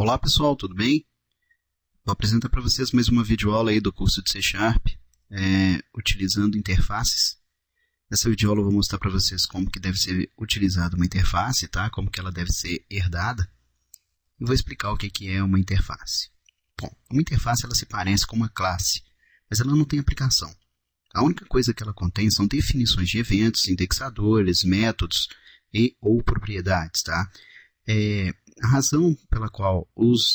Olá pessoal, tudo bem? Vou apresentar para vocês mais uma videoaula aí do curso de C#, utilizando interfaces. Nessa videoaula eu vou mostrar para vocês como que deve ser utilizada uma interface, tá? Como que ela deve ser herdada. E vou explicar o que é uma interface. Bom, uma interface ela se parece com uma classe, mas ela não tem aplicação. A única coisa que ela contém são definições de eventos, indexadores, métodos e ou propriedades, tá? A razão pela qual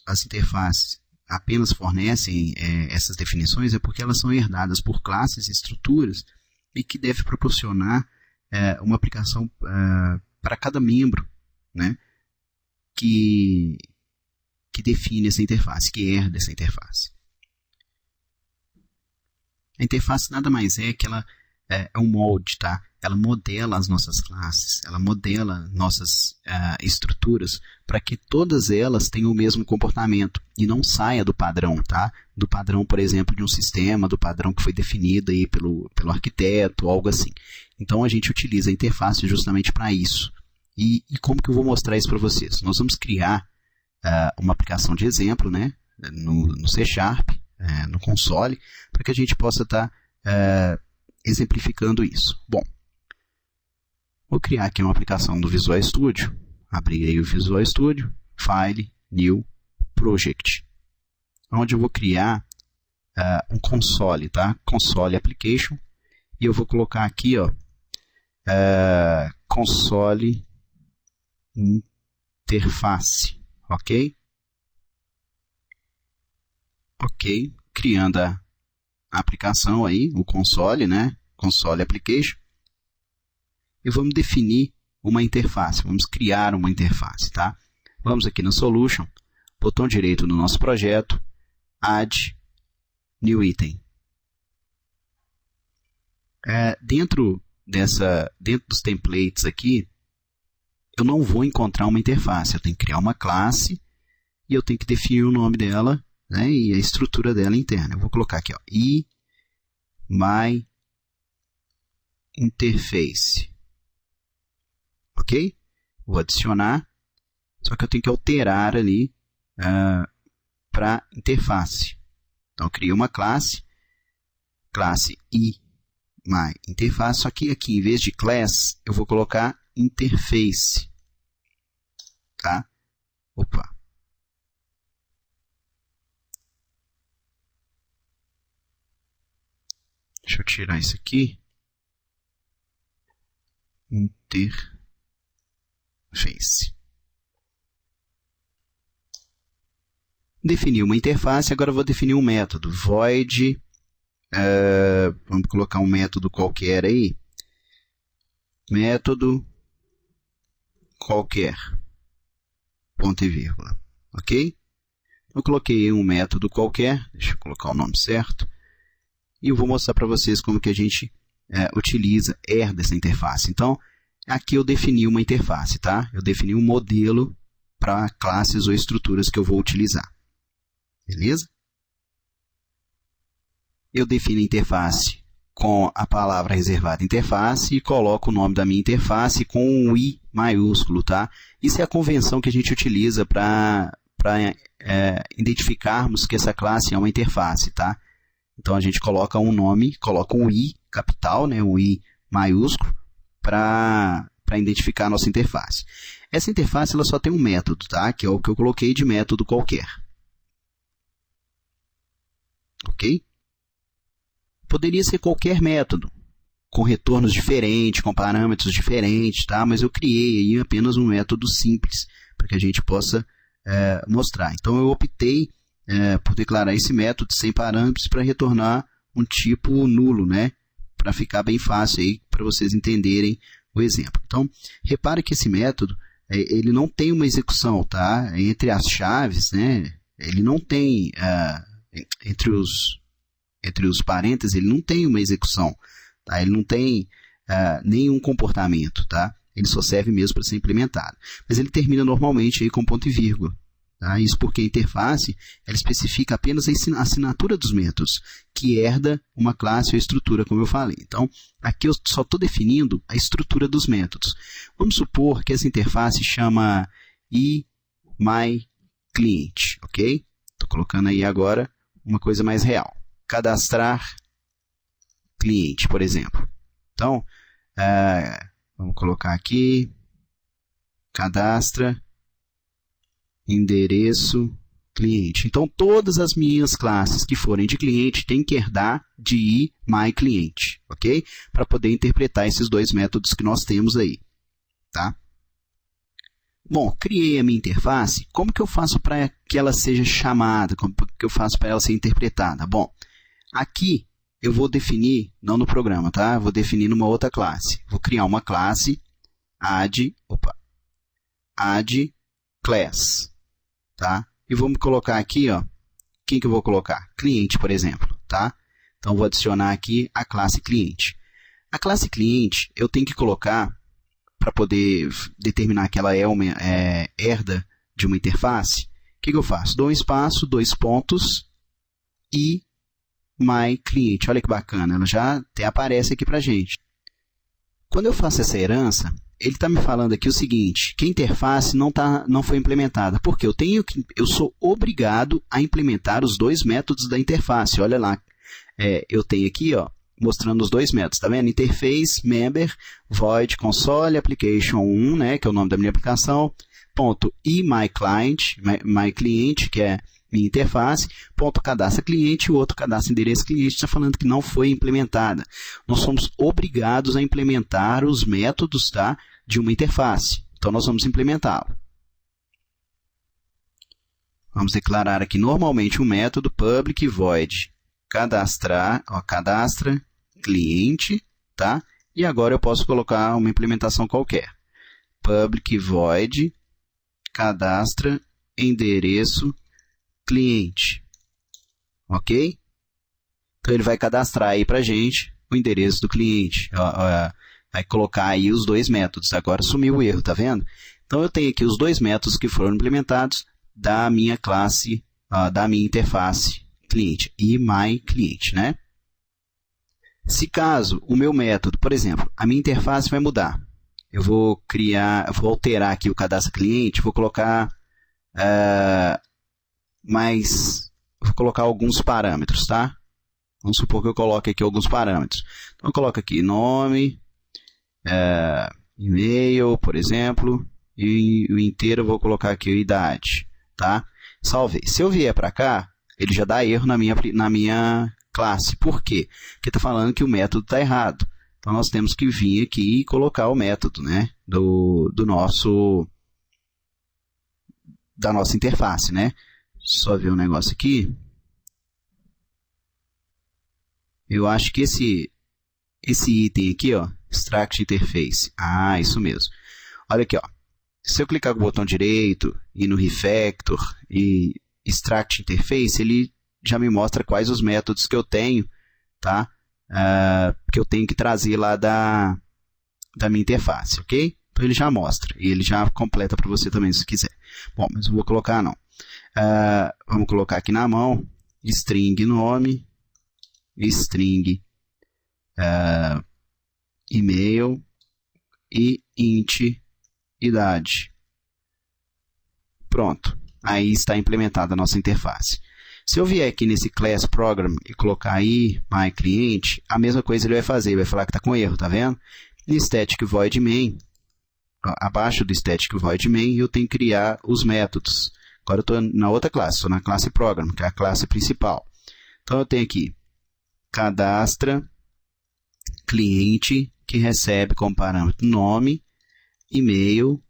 as interfaces apenas fornecem essas definições é porque elas são herdadas por classes e estruturas e que deve proporcionar uma aplicação para cada membro, né, que define essa interface, que herda essa interface. A interface nada mais é que ela é um molde, tá? Ela modela as nossas classes, ela modela nossas estruturas para que todas elas tenham o mesmo comportamento e não saia do padrão, tá? Do padrão, por exemplo, de um sistema, do padrão que foi definido aí pelo arquiteto, algo assim. Então a gente utiliza a interface justamente para isso. E como que eu vou mostrar isso para vocês? Nós vamos criar uma aplicação de exemplo, né? No C#, no console, para que a gente possa estar exemplificando isso. Bom, vou criar aqui uma aplicação do Visual Studio. Abrir aí o Visual Studio, File, New, Project. Onde eu vou criar um console, tá? Console Application. E eu vou colocar aqui, ó, console interface, ok? Ok, criando a aplicação aí, o console, né? Console Application. E vamos definir uma interface, vamos criar uma interface, tá? Vamos aqui no Solution, botão direito no nosso projeto, Add New Item. Dentro dos templates aqui, eu não vou encontrar uma interface, eu tenho que criar uma classe e eu tenho que definir o nome dela, né, e a estrutura dela interna. Eu vou colocar aqui, ó, my interface. Ok? Vou adicionar, só que eu tenho que alterar ali para interface. Então, eu criei uma classe my interface, só que aqui, em vez de class, eu vou colocar interface. Tá? Opa! Deixa eu tirar isso aqui. Interface. Defini uma interface, agora eu vou definir um método. Void, vamos colocar um método qualquer aí. Método qualquer. Ponto e vírgula. Ok? Eu coloquei um método qualquer. Deixa eu colocar o nome certo. E eu vou mostrar para vocês como que a gente herda essa interface. Então, aqui eu defini uma interface, tá? Eu defini um modelo para classes ou estruturas que eu vou utilizar. Beleza? Eu defino a interface com a palavra reservada interface e coloco o nome da minha interface com um I maiúsculo, tá? Isso é a convenção que a gente utiliza para identificarmos que essa classe é uma interface, tá? Então, a gente coloca um nome, coloca um I capital, né, um I maiúsculo, para identificar a nossa interface. Essa interface ela só tem um método, tá? Que é o que eu coloquei de método qualquer. Ok? Poderia ser qualquer método, com retornos diferentes, com parâmetros diferentes, tá? Mas eu criei aí apenas um método simples, para que a gente possa mostrar. Então, eu optei por declarar esse método sem parâmetros para retornar um tipo nulo, né? Para ficar bem fácil aí para vocês entenderem o exemplo. Então, repare que esse método ele não tem uma execução, tá? Entre as chaves, né? Ele não tem entre os parênteses, ele não tem uma execução, tá? Ele não tem nenhum comportamento, tá? Ele só serve mesmo para ser implementado. Mas ele termina normalmente aí com ponto e vírgula. Tá? Isso porque a interface ela especifica apenas a assinatura dos métodos, que herda uma classe ou estrutura, como eu falei. Então, aqui eu só estou definindo a estrutura dos métodos. Vamos supor que essa interface chama my cliente, ok? Estou colocando aí agora uma coisa mais real. Cadastrar cliente, por exemplo. Então, vamos colocar aqui, cadastra endereço cliente. Então, todas as minhas classes que forem de cliente têm que herdar de myClient, ok? Para poder interpretar esses dois métodos que nós temos aí, tá? Bom, criei a minha interface. Como que eu faço para que ela seja chamada? Como que eu faço para ela ser interpretada? Bom, aqui eu vou definir, não no programa, tá? Eu vou definir numa outra classe. Vou criar uma classe add class, tá? E vamos colocar aqui, ó, quem que eu vou colocar? Cliente, por exemplo, tá? Então, vou adicionar aqui a classe cliente. A classe cliente, eu tenho que colocar, para poder determinar que ela é herda de uma interface, o que eu faço? Dou um espaço, 2 pontos e myClient. Olha que bacana, ela já até aparece aqui para a gente. Quando eu faço essa herança, ele está me falando aqui o seguinte, que a interface não foi implementada, porque eu sou obrigado a implementar os dois métodos da interface. Olha lá, eu tenho aqui, ó, mostrando os dois métodos, tá vendo? Interface, member, void, console, application 1, né, que é o nome da minha aplicação, ponto, e myClient, que é minha interface, ponto, cadastra cliente, o outro cadastra endereço cliente, está falando que não foi implementada. Nós somos obrigados a implementar os métodos, tá, de uma interface. Então, nós vamos implementá-lo. Vamos declarar aqui normalmente um método public void cadastra cliente, tá? E agora eu posso colocar uma implementação qualquer. Public void cadastra endereço cliente, ok? Então, ele vai cadastrar aí para a gente o endereço do cliente. Vai colocar aí os dois métodos. Agora sumiu o erro, tá vendo? Então, eu tenho aqui os dois métodos que foram implementados da minha classe, da minha interface cliente e myClient, né? Se caso o meu método, por exemplo, a minha interface vai mudar, eu vou alterar aqui o cadastro cliente, vou colocar vou colocar alguns parâmetros, tá? Vamos supor que eu coloque aqui alguns parâmetros. Então, eu coloco aqui nome, e-mail, por exemplo, e o inteiro eu vou colocar aqui a idade, tá? Salvei. Se eu vier para cá, ele já dá erro na minha classe. Por quê? Porque está falando que o método está errado. Então, nós temos que vir aqui e colocar o método, né, da nossa interface, né? Só ver um negócio aqui. Eu acho que esse item aqui, ó, Extract Interface. Isso mesmo. Olha aqui, ó. Se eu clicar com o botão direito e no Refactor e Extract Interface, ele já me mostra quais os métodos que eu tenho, tá? Que eu tenho que trazer lá da minha interface, ok? Então, ele já mostra. E ele já completa para você também, se quiser. Bom, mas eu vou colocar não. Vamos colocar aqui na mão, string nome, string e-mail e int idade. Pronto, aí está implementada a nossa interface. Se eu vier aqui nesse class program e colocar aí myClient, a mesma coisa ele vai fazer, ele vai falar que está com erro, tá vendo? E static void main, abaixo do static void main, eu tenho que criar os métodos. Agora eu estou na outra classe, estou na classe program, que é a classe principal. Então, eu tenho aqui cadastra cliente, que recebe como parâmetro nome, e-mail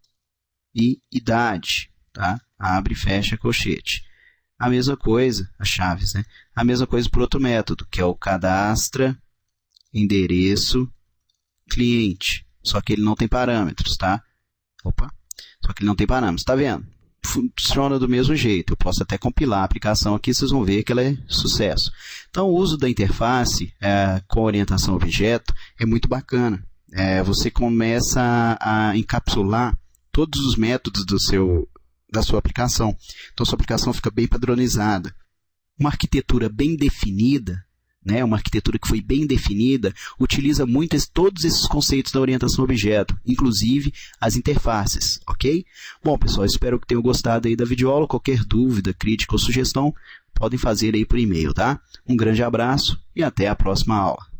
e idade, tá? Abre e fecha colchete. A mesma coisa, as chaves, né? A mesma coisa para outro método, que é o cadastra endereço cliente. Só que ele não tem parâmetros, tá? Só que ele não tem parâmetros, tá vendo? Funciona do mesmo jeito. Eu posso até compilar a aplicação aqui, vocês vão ver que ela é sucesso. Então, o uso da interface com orientação a objeto é muito bacana. Você começa a encapsular todos os métodos da sua aplicação. Então, sua aplicação fica bem padronizada. Uma arquitetura bem definida né, uma arquitetura que foi bem definida, utiliza todos esses conceitos da orientação a objeto, inclusive as interfaces, ok? Bom, pessoal, espero que tenham gostado aí da videoaula. Qualquer dúvida, crítica ou sugestão, podem fazer aí por e-mail, tá? Um grande abraço e até a próxima aula.